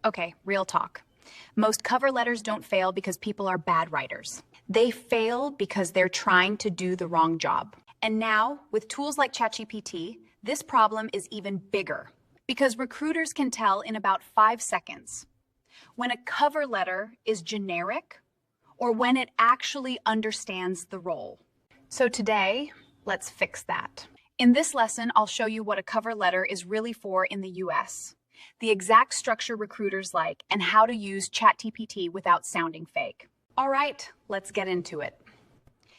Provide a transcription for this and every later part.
Okay, real talk. Most cover letters don't fail because people are bad writers. They fail because they're trying to do the wrong job. And now, with tools like ChatGPT, this problem is even bigger because recruiters can tell in about 5 seconds when a cover letter is generic or when it actually understands the role. So today, let's fix that. In this lesson, I'll show you what a cover letter is really for in the US, the exact structure recruiters like, and how to use ChatGPT without sounding fake. All right, let's get into it.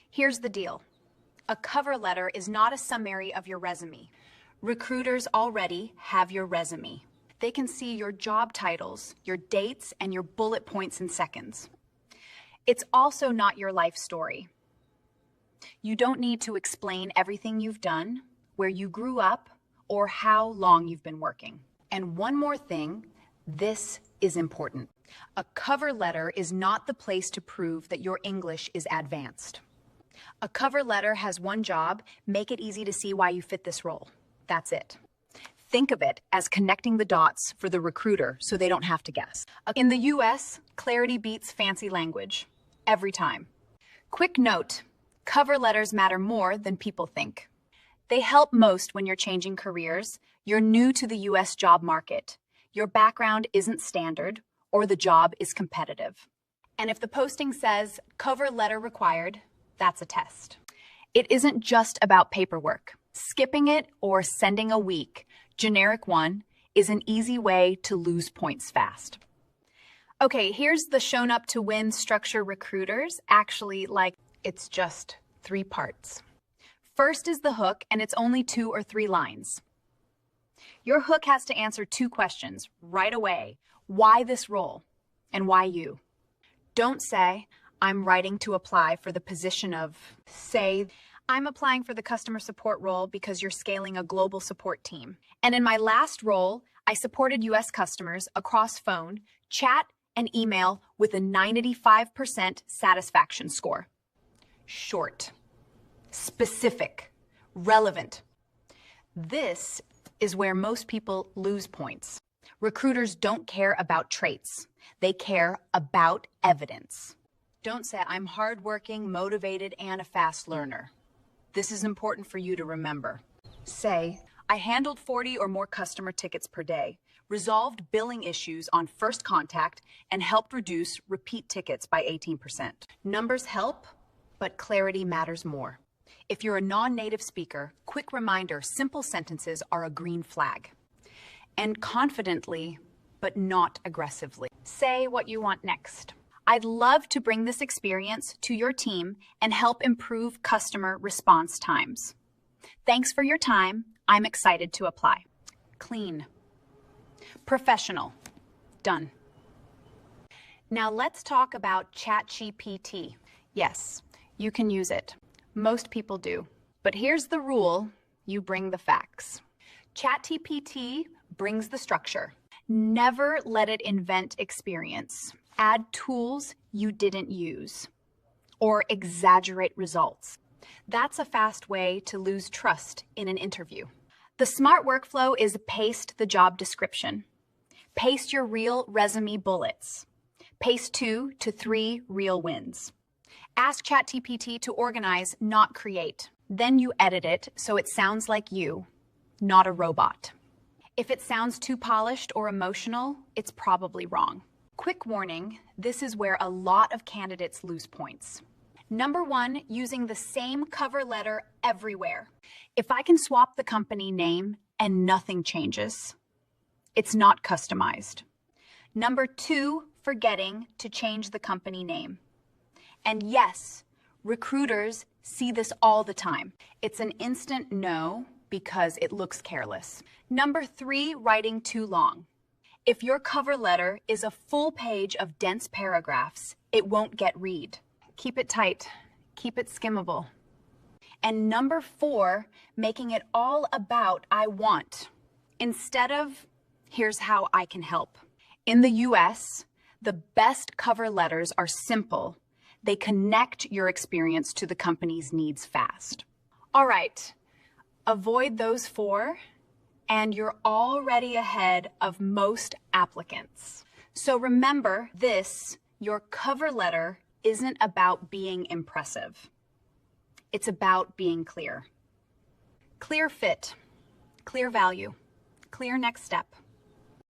Here's the deal. A cover letter is not a summary of your resume. Recruiters already have your resume. They can see your job titles, your dates, and your bullet points in seconds. It's also not your life story. You don't need to explain everything you've done, where you grew up, or how long you've been working. And one more thing, this is important. A cover letter is not the place to prove that your English is advanced. A cover letter has one job: make it easy to see why you fit this role. That's it. Think of it as connecting the dots for the recruiter so they don't have to guess. In the US, clarity beats fancy language every time. Quick note, cover letters matter more than people think. They help most when you're changing careers, you're new to the US job market, your background isn't standard, or the job is competitive. And if the posting says cover letter required, that's a test. It isn't just about paperwork. Skipping it or sending a weak, generic one is an easy way to lose points fast. Okay, here's the shown up to win structure recruiters actually like. It's just 3 parts. First is the hook, and it's only 2 or 3 lines. Your hook has to answer 2 questions right away. Why this role? And why you? Don't say, I'm writing to apply for the position of, say, I'm applying for the customer support role because you're scaling a global support team. And in my last role, I supported US customers across phone, chat, and email with a 95% satisfaction score. Short, specific, relevant. This is where most people lose points. Recruiters don't care about traits. They care about evidence. Don't say, I'm hardworking, motivated, and a fast learner. This is important for you to remember. Say, I handled 40 or more customer tickets per day, resolved billing issues on first contact, and helped reduce repeat tickets by 18%. Numbers help, but clarity matters more. If you're a non-native speaker, quick reminder, simple sentences are a green flag. And confidently, but not aggressively. Say what you want next. I'd love to bring this experience to your team and help improve customer response times. Thanks for your time. I'm excited to apply. Clean. Professional. Done. Now let's talk about ChatGPT. Yes, you can use it. Most people do. But here's the rule, you bring the facts. ChatGPT brings the structure. Never let it invent experience. Add tools you didn't use, or exaggerate results. That's a fast way to lose trust in an interview. The smart workflow is paste the job description. Paste your real resume bullets. Paste 2 to 3 real wins. Ask ChatGPT to organize, not create. Then you edit it so it sounds like you, not a robot. If it sounds too polished or emotional, it's probably wrong. Quick warning, this is where a lot of candidates lose points. Number 1, using the same cover letter everywhere. If I can swap the company name and nothing changes, it's not customized. Number 2, forgetting to change the company name. And yes, recruiters see this all the time. It's an instant no because it looks careless. Number 3, writing too long. If your cover letter is a full page of dense paragraphs, it won't get read. Keep it tight, keep it skimmable. And number 4, making it all about I want, instead of here's how I can help. In the US, the best cover letters are simple. They connect your experience to the company's needs fast. All right, avoid those 4, and you're already ahead of most applicants. So remember this, your cover letter isn't about being impressive. It's about being clear. Clear fit, clear value, clear next step.